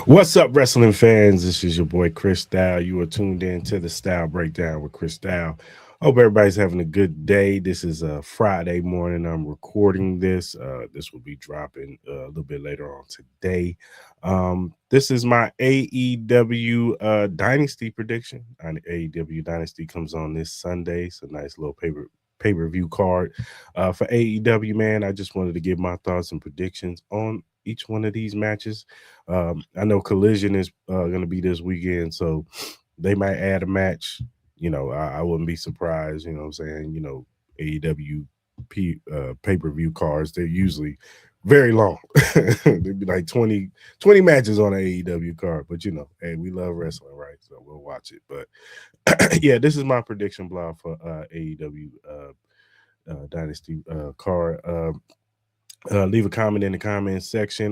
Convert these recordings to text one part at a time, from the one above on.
What's up, wrestling fans? This is your boy Cris Style. You are tuned in to the Style Breakdown with Cris Style. Hope everybody's having a good day. This is a Friday morning. I'm recording this. This will be dropping a little bit later on today. This is my AEW Dynasty prediction. AEW Dynasty comes on this Sunday. It's a nice little pay-per-view card for AEW. Man, I just wanted to give my thoughts and predictions on each one of these matches. I know Collision is going to be this weekend, so they might add a match. I wouldn't be surprised. You know what I'm saying? AEW pay-per-view cards, they're usually very long. They'd be like 20 matches on an AEW card. But, hey, we love wrestling, right? So we'll watch it. But, yeah, this is my prediction blog for AEW Dynasty card. Leave a comment in the comments section.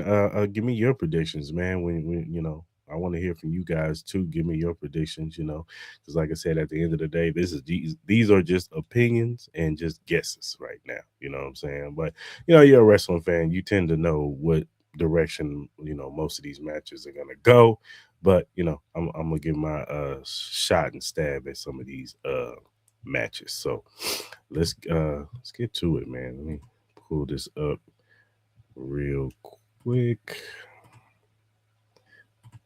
Give me your predictions, man. When I want to hear from you guys too. Give me your predictions, because like I said, at the end of the day, these are just opinions and just guesses right now. You know what I'm saying? But you're a wrestling fan. You tend to know what direction most of these matches are gonna go. But I'm gonna give my shot and stab at some of these matches. So let's get to it, man. Let me pull this up real quick.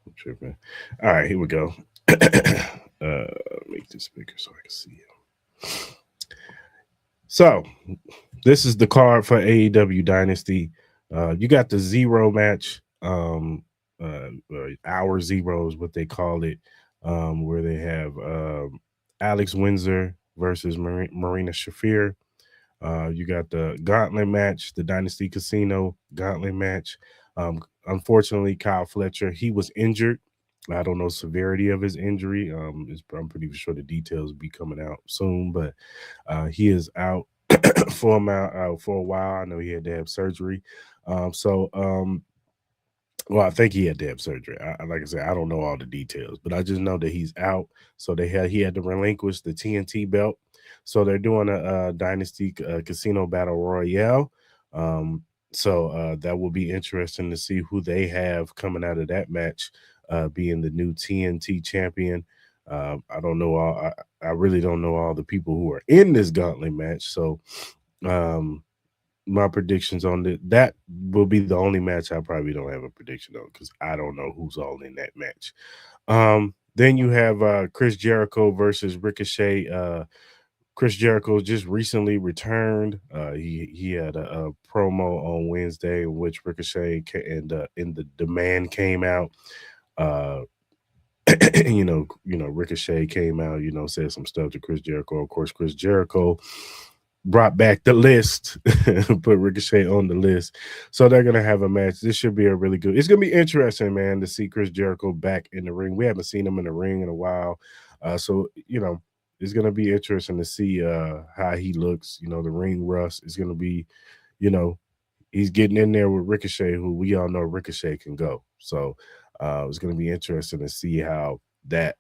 I'm tripping. All right, here we go. Make this bigger so I can see it. So, this is the card for AEW Dynasty. You got the zero match, hour zero is what they call it, where they have Alex Windsor versus Marina Shafir. You got the gauntlet match, the Dynasty Casino gauntlet match. Unfortunately, Kyle Fletcher, he was injured. I don't know severity of his injury. I'm pretty sure the details will be coming out soon, but he is out for a while. I know he had to have surgery. Well, I think he had to have surgery. Like I said, I don't know all the details, but I just know that he's out. So he had to relinquish the TNT belt. So they're doing a Dynasty Casino Battle Royale. That will be interesting to see who they have coming out of that match, being the new TNT champion. I don't know all. I really don't know all the people who are in this gauntlet match. So, my predictions on that will be the only match I probably don't have a prediction on because I don't know who's all in that match. Then you have Chris Jericho versus Ricochet. Chris Jericho just recently returned. He had a promo on Wednesday in which Ricochet and the demand came out. Uh, Ricochet came out, said some stuff to Chris Jericho. Of course, Chris Jericho brought back the list, put Ricochet on the list. So they're gonna have a match. This should be it's gonna be interesting, man, to see Chris Jericho back in the ring. We haven't seen him in the ring in a while. It's gonna be interesting to see how he looks. The ring rust is gonna be, he's getting in there with Ricochet, who we all know Ricochet can go. So it's going to be interesting to see how that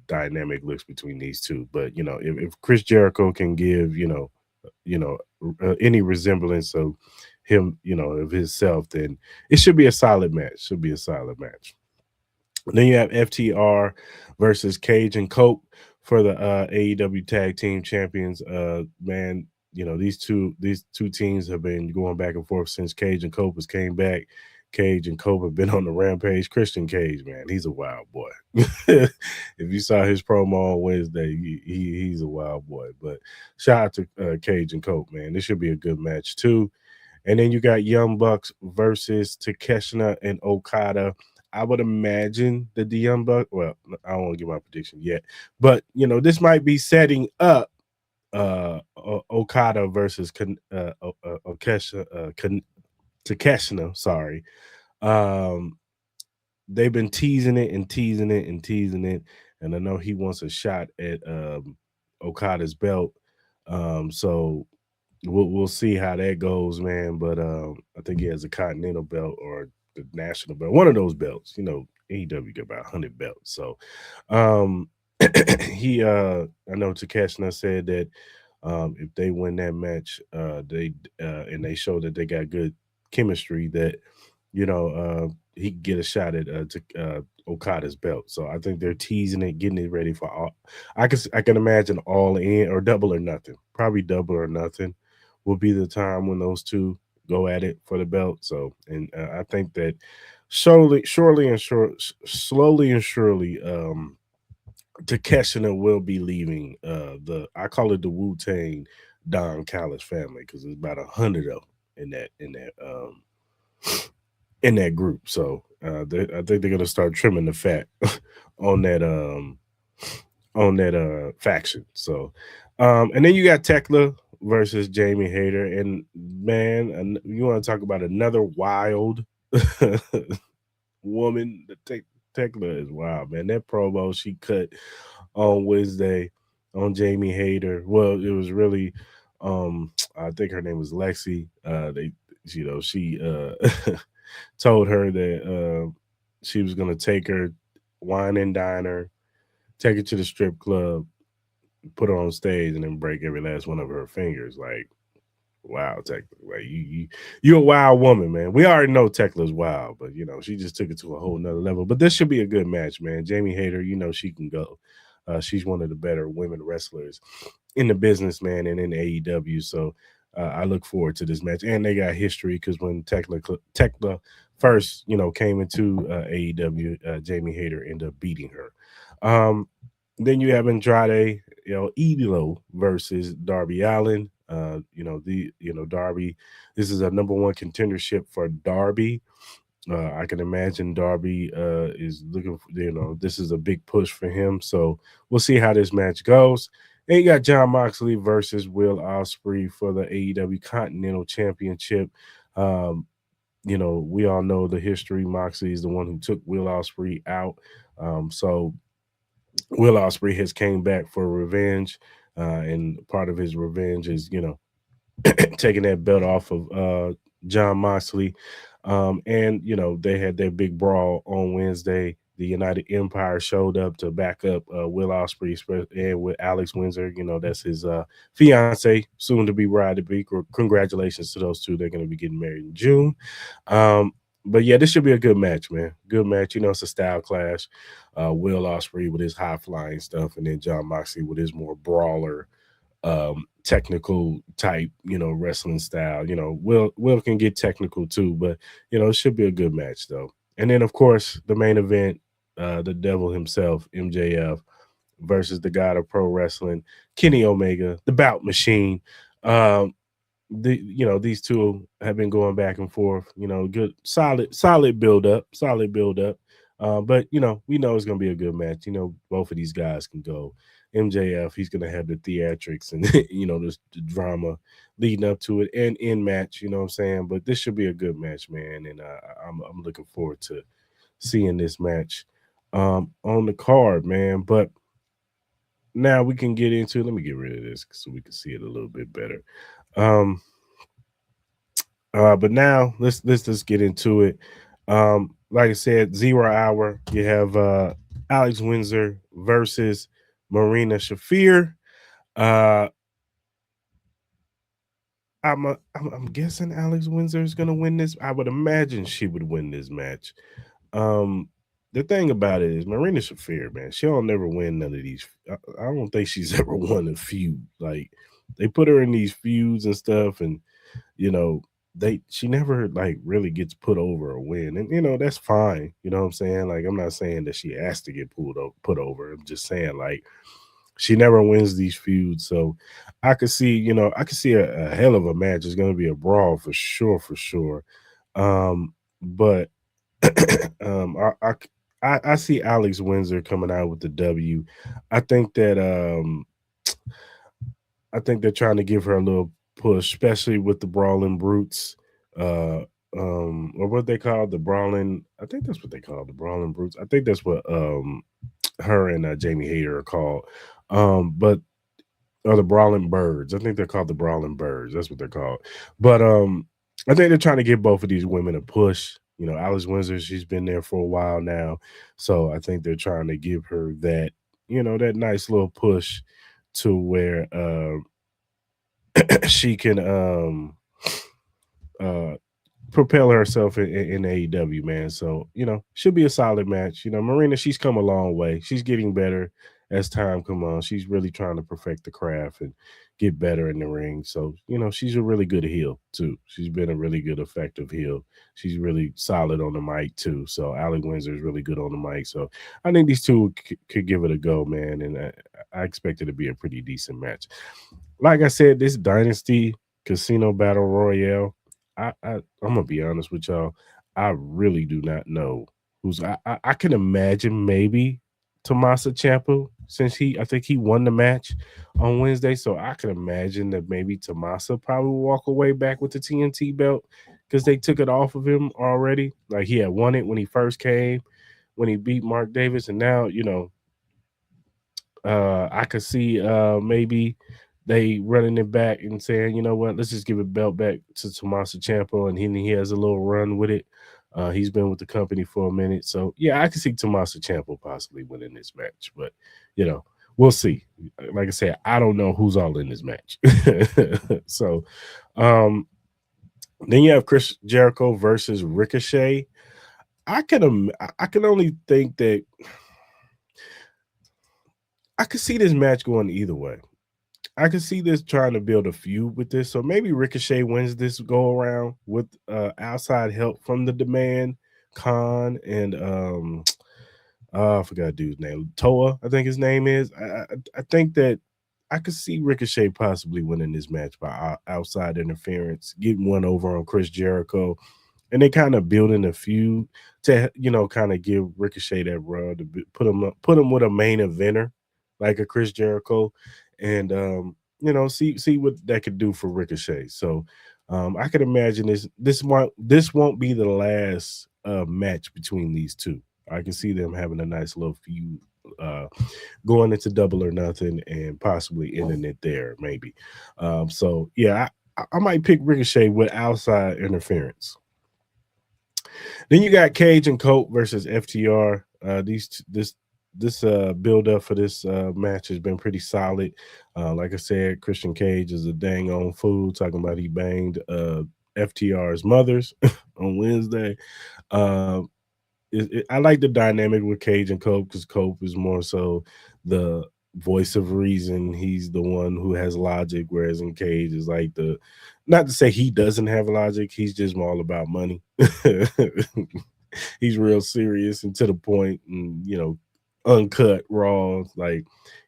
dynamic looks between these two. But if Chris Jericho can give any resemblance of him, of himself, then it should be a solid match. Should be a solid match. Then you have FTR versus Cage and Cope for the AEW Tag Team Champions. Man, these two teams have been going back and forth since Cage and Cope has came back. Cage and Cope have been on the rampage. Christian Cage, man, he's a wild boy. If you saw his promo on Wednesday, he's a wild boy. But shout out to Cage and Cope, man. This should be a good match too. And then you got Young Bucks versus Takeshita and Okada. I would imagine that the Young Bucks, well, I don't want to give my prediction yet, but this might be setting up Okada versus Takeshita. Sorry. They've been teasing it and teasing it and teasing it, and I know he wants a shot at Okada's belt. So we'll see how that goes, man. But I think he has a Continental belt or the national belt, one of those belts. AEW got about 100 belts. So I know Takeshita said that if they win that match, and they show that they got good chemistry, that he could get a shot at Okada's belt. So I think they're teasing it, getting it ready for all. I can imagine All In or Double or Nothing. Probably Double or Nothing will be the time when those two go at it for the belt. So, and I think that slowly and surely, Takeshita will be leaving. The I call it the Wu Tang Don Callis family because there's about 100 of them in that group. So I think they're gonna start trimming the fat on that faction. So and then you got Tekla versus Jamie Hayter, and man, you want to talk about another wild woman? Tekla is wild, man. That promo she cut on Wednesday on Jamie Hayter. Well, it was really, I think her name was Lexi. She told her that she was gonna take her, wine and dine her, take her to the strip club, put her on stage, and then break every last one of her fingers. Like, wow, Tekla, like you a wild woman, man. We already know Tekla's wild, but she just took it to a whole nother level. But this should be a good match, man. Jamie Hayter, she can go. She's one of the better women wrestlers in the business, man, and in AEW. So I look forward to this match. And they got history because when Tekla first, came into AEW, Jamie Hayter ended up beating her. Then you have Andrade, Idolo versus Darby Allin. Darby. This is a number one contendership for Darby. I can imagine Darby is looking for, this is a big push for him. So we'll see how this match goes. And you got John Moxley versus Will Ospreay for the AEW Continental Championship. We all know the history. Moxley is the one who took Will Ospreay out. So Will Ospreay has came back for revenge. And part of his revenge is, taking that belt off of John Moxley. And they had their big brawl on Wednesday. The United Empire showed up to back up Will Ospreay and with Alex Windsor. That's his fiance, soon to be bride to be. Congratulations to those two. They're going to be getting married in June. But yeah, this should be a good match, man. Good match. It's a style clash. Will Ospreay with his high flying stuff, and then John Moxley with his more brawler, technical type, wrestling style. Will can get technical too, but it should be a good match though. And then of course the main event, the devil himself, MJF versus the god of pro wrestling, Kenny Omega, the bout machine. These two have been going back and forth, good solid build up. But we know it's gonna be a good match. Both of these guys can go. MJF, he's gonna have the theatrics and the drama leading up to it and in match, you know what I'm saying? But this should be a good match, man. And I'm looking forward to seeing this match on the card, man. But now we can get into, let me get rid of this so we can see it a little bit better. But now let's get into it. Like I said, 0 hour. You have Alex Windsor versus Marina Shafir. I'm guessing Alex Windsor is gonna win this. I would imagine she would win this match. The thing about it is Marina Shafir, man, she'll never win none of these. I don't think she's ever won a feud. Like they put her in these feuds and stuff, and she never like really gets put over or win, and that's fine. You know what I'm saying? Like I'm not saying that she has to get put over. I'm just saying like she never wins these feuds. So I could see, a hell of a match. It's going to be a brawl for sure, for sure. But I see Alex Windsor coming out with the W. I think that I think they're trying to give her a little push, especially with the Brawling Brutes. Or what they call the Brawling. I think that's what they call the Brawling Brutes. I think that's what her and Jamie Hayter are called. But or the Brawling Birds. I think they're called the Brawling Birds. That's what they're called. But I think they're trying to give both of these women a push. Alice Windsor, she's been there for a while now. So I think they're trying to give her that, that nice little push to where she can propel herself in AEW, man. So, should be a solid match. Marina, she's come a long way. She's getting better as time come on. She's really trying to perfect the craft and get better in the ring. So, she's a really good heel too. She's been a really good effective heel. She's really solid on the mic too. So Ali Windsor is really good on the mic. So I think these two could give it a go, man. And I expect it to be a pretty decent match. Like I said, this Dynasty Casino Battle Royale, I'm gonna be honest with y'all. I really do not know who's. I can imagine maybe Tommaso Ciampa, since I think he won the match on Wednesday, so I can imagine that maybe Tommaso probably will walk away back with the TNT belt because they took it off of him already. Like he had won it when he first came, when he beat Mark Davis, and now I could see maybe they running it back and saying, you know what, let's just give it belt back to Tommaso Ciampa, and he has a little run with it. He's been with the company for a minute, so yeah, I can see Tommaso Ciampa possibly winning this match, but you know, we'll see. Like I said, I don't know who's all in this match. So, um, then you have Chris Jericho versus Ricochet. I can only think that I could see this match going either way. I can see this trying to build a feud with this. So maybe Ricochet wins this go around with outside help from the Demand, Khan, and I forgot dude's name. Toa, I think his name is. I think that I could see Ricochet possibly winning this match by outside interference, getting one over on Chris Jericho, and they kind of building a feud to kind of give Ricochet that run to put him with a main eventer like a Chris Jericho, and see what that could do for Ricochet. So I could imagine this won't be the last match between these two. I can see them having a nice little feud. Uh, Going into Double or Nothing and possibly ending it there, maybe. So yeah, I might pick Ricochet with outside interference. Then you got Cage and Cope versus FTR. This build up for this match has been pretty solid. Like I said, Christian Cage is a dang on fool talking about he banged FTR's mothers on Wednesday. Um, I like the dynamic with Cage and Cope because Cope is more so the voice of reason. He's the one who has logic, whereas in Cage is like the not to say he doesn't have logic, he's just more all about money. He's real serious and to the point and uncut raw. Like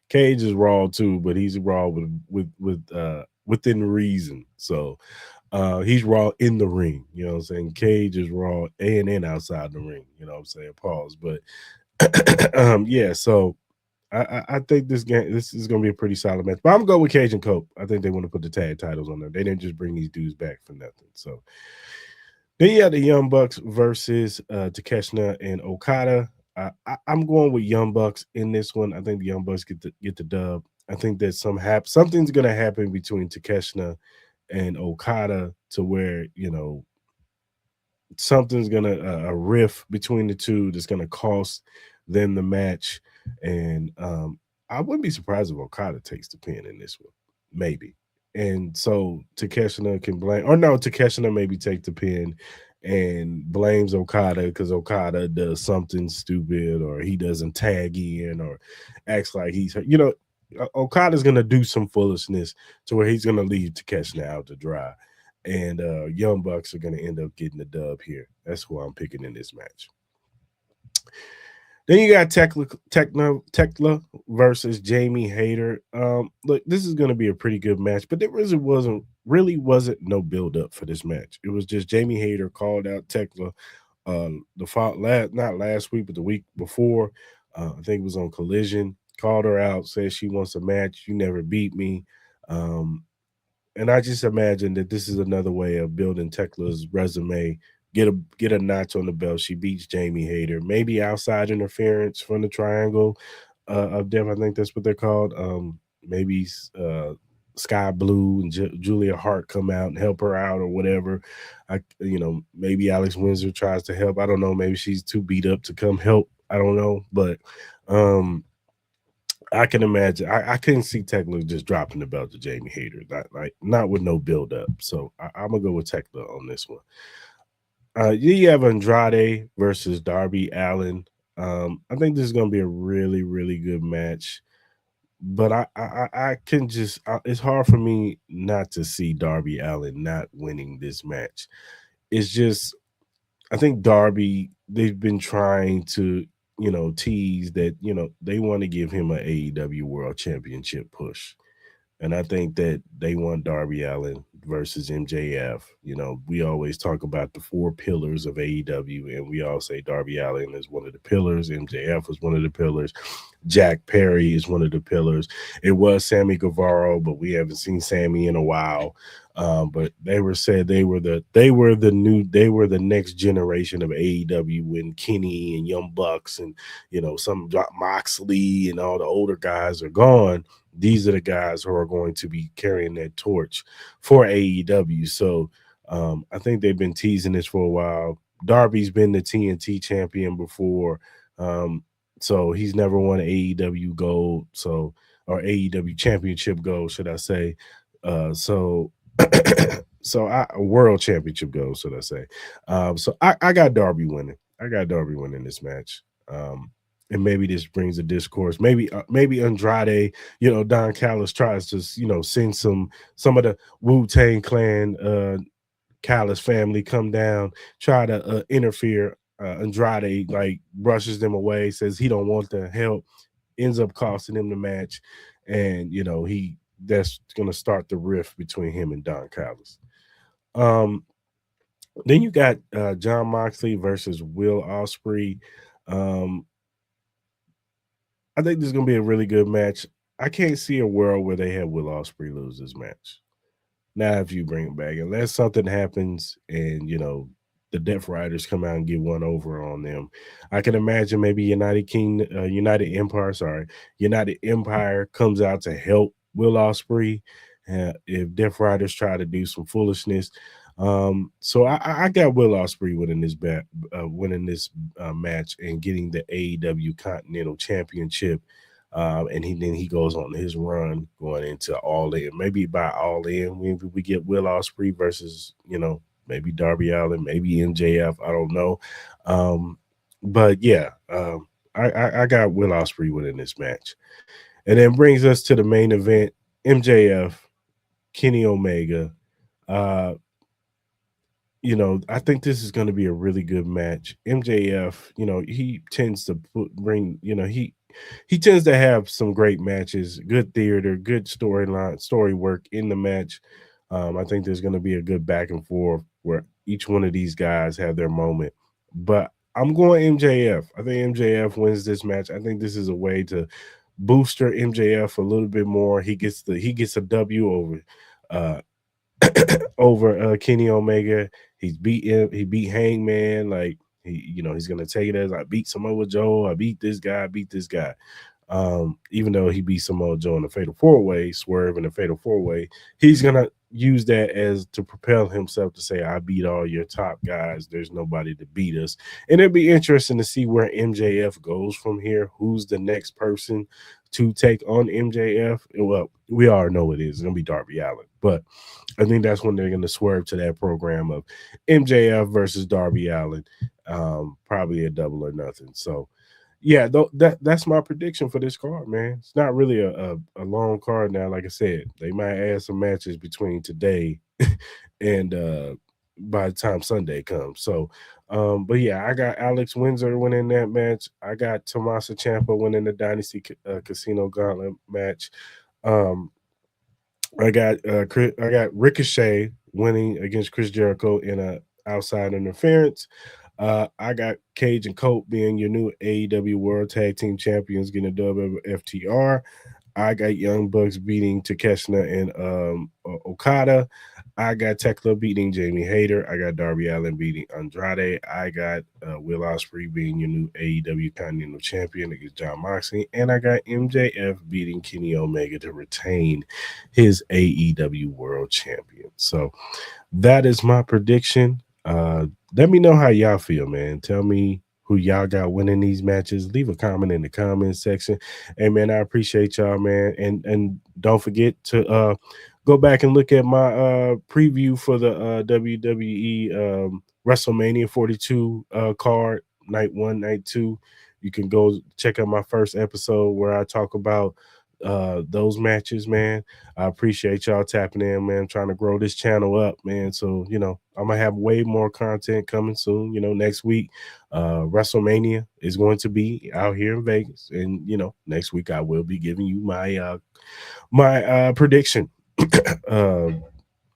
Cage is raw too, but he's raw with within reason. So he's raw in the ring, you know what I'm saying? Cage is raw and outside the ring, you know what I'm saying? Pause. But yeah, so I think this is gonna be a pretty solid match. But I'm gonna go with Cage and Cope. I think they want to put the tag titles on there. They didn't just bring these dudes back for nothing. So then you have the Young Bucks versus Takeshita and Okada. I'm going with Young Bucks in this one. I think the Young Bucks get the dub. I think that something's gonna happen between Takeshita and Okada to where something's gonna a riff between the two that's gonna cost them the match, and I wouldn't be surprised if Okada takes the pin in this one, maybe. And so Takeshita can blame, or no, Takeshita maybe take the pin and blames Okada because Okada does something stupid or he doesn't tag in or acts like Okada's gonna do some foolishness to where he's gonna leave Takeshita out to dry, and Young Bucks are gonna end up getting the dub here. That's who I'm picking in this match. Then you got Tekla versus Jamie Hayter. Look, this is going to be a pretty good match, but there really wasn't no build up for this match. It was just Jamie Hayter called out Tekla not last week, but the week before. I think it was on Collision. Called her out, said she wants a match. You never beat me. Um, and I just imagine that this is another way of building Tekla's resume. Get a notch on the belt. She beats Jamie Hayter. Maybe outside interference from the Triangle of Death. I think that's what they're called. Maybe Sky Blue and Julia Hart come out and help her out or whatever. Maybe Alex Windsor tries to help. I don't know. Maybe she's too beat up to come help. I don't know, but I can imagine. I couldn't see Tekla just dropping the belt to Jamie Hayter, not with no build up. So I'm gonna go with Tekla on this one. You have Andrade versus Darby Allen. I think this is going to be a really, really good match. But I can just it's hard for me not to see Darby Allen not winning this match. It's just I think Darby they've been trying to tease that they want to give him an AEW World Championship push. And I think that they want Darby Allen versus MJF. We always talk about the four pillars of AEW, and we all say Darby Allen is one of the pillars, MJF was one of the pillars, Jack Perry is one of the pillars. It was Sammy Guevara, but we haven't seen Sammy in a while. But they were said they were the next generation of AEW when Kenny and Young Bucks and some Moxley and all the older guys are gone. These are the guys who are going to be carrying that torch for AEW. So I think they've been teasing this for a while. Darby's been the TNT champion before. So he's never won AEW gold, or AEW championship gold, should I say. So so world championship gold, should I say. So I got Darby winning. I got Darby winning this match. And maybe this brings a discourse. Maybe Andrade, Don Callis tries to, send some of the Wu-Tang Clan Callis family come down, try to interfere. Andrade like brushes them away, says he don't want the help, ends up costing him the match, and he that's gonna start the rift between him and Don Callis. Um, then you got John Moxley versus Will Ospreay. Um, I think this is gonna be a really good match. I can't see a world where they have Will Ospreay lose this match. Now, if you bring him back, unless something happens and the Death Riders come out and get one over on them, I can imagine maybe United Empire comes out to help Will Ospreay if Death Riders try to do some foolishness. So I got Will Ospreay winning this match and getting the AEW Continental Championship. And then he goes on his run going into All In. Maybe by All In, we get Will Ospreay versus maybe Darby Allin, maybe MJF. I don't know, but yeah, I got Will Ospreay winning this match, and then brings us to the main event: MJF, Kenny Omega. Uh, I think this is going to be a really good match. MJF, he tends to he tends to have some great matches, good theater, good story work in the match. I think there's going to be a good back and forth where each one of these guys have their moment. But I'm going MJF. I think MJF wins this match. I think this is a way to booster MJF a little bit more. He gets a W uh over Kenny Omega. He beat Hangman. Like he's gonna take it as I beat Samoa Joe. I beat this guy. I beat this guy. Even though he beat Samoa Joe in the Fatal 4-Way, Swerve in the Fatal 4-Way, he's gonna use that as to propel himself to say, "I beat all your top guys. There's nobody to beat us." And it'd be interesting to see where MJF goes from here. Who's the next person to take on MJF? Well, we all know it is. It's gonna be Darby Allin, but I think that's when they're going to swerve to that program of MJF versus Darby Allin, probably a double or nothing. So, yeah, that's my prediction for this card, man. It's not really a long card now. Like I said, they might add some matches between today and by the time Sunday comes. So, but yeah, I got Alex Windsor winning that match. I got Tommaso Ciampa winning the Dynasty Casino Gauntlet match. Um, I got Ricochet winning against Chris Jericho in a outside interference. I got Cage and Colt being your new AEW World Tag Team Champions, getting a WFTR. I got Young Bucks beating Takeshita and Okada. I got Tekla beating Jamie Hayter. I got Darby Allin beating Andrade. I got Will Ospreay being your new AEW Continental Champion against John Moxley. And I got MJF beating Kenny Omega to retain his AEW World Champion. So that is my prediction. Let me know how y'all feel, man. Tell me who y'all got winning these matches. Leave a comment in the comment section. Hey man, I appreciate y'all, man. And don't forget to go back and look at my preview for the WWE WrestleMania 42 card, night 1, night 2. You can go check out my first episode where I talk about those matches, man. I appreciate y'all tapping in, man. Trying to grow this channel up, man. So, I'm gonna have way more content coming soon. Next week, WrestleMania is going to be out here in Vegas. And next week I will be giving you my prediction. uh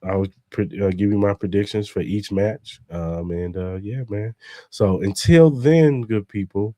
I'll give you my predictions for each match. And yeah, man. So until then, good people,